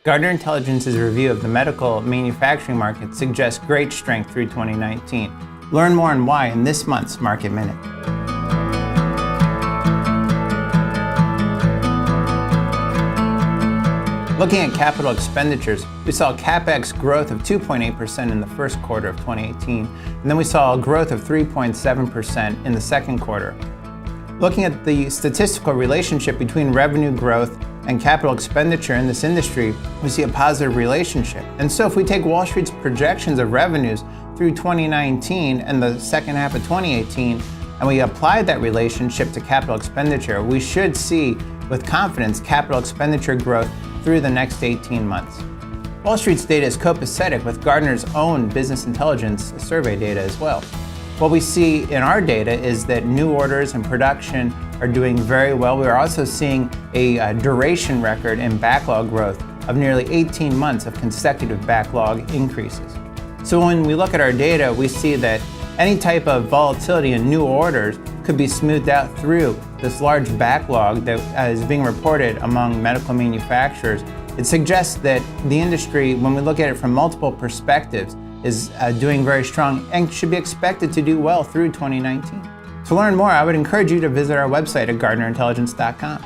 Gartner Intelligence's review of the medical manufacturing market suggests great strength through 2019. Learn more on why in this month's Market Minute. Looking at capital expenditures, we saw CapEx growth of 2.8% in the first quarter of 2018, and then we saw a growth of 3.7% in the second quarter. Looking at the statistical relationship between revenue growth and capital expenditure in this industry, we see a positive relationship. And so if we take Wall Street's projections of revenues through 2019 and the second half of 2018, and we apply that relationship to capital expenditure, we should see with confidence capital expenditure growth through the next 18 months. Wall Street's data is copacetic with Gartner's own business intelligence survey data as well. What we see in our data is that new orders and production are doing very well. We are also seeing a duration record in backlog growth of nearly 18 months of consecutive backlog increases. So when we look at our data, we see that any type of volatility in new orders could be smoothed out through this large backlog that is being reported among medical manufacturers. It suggests that the industry, when we look at it from multiple perspectives, is doing very strong and should be expected to do well through 2019. To learn more, I would encourage you to visit our website at gardnerintelligence.com.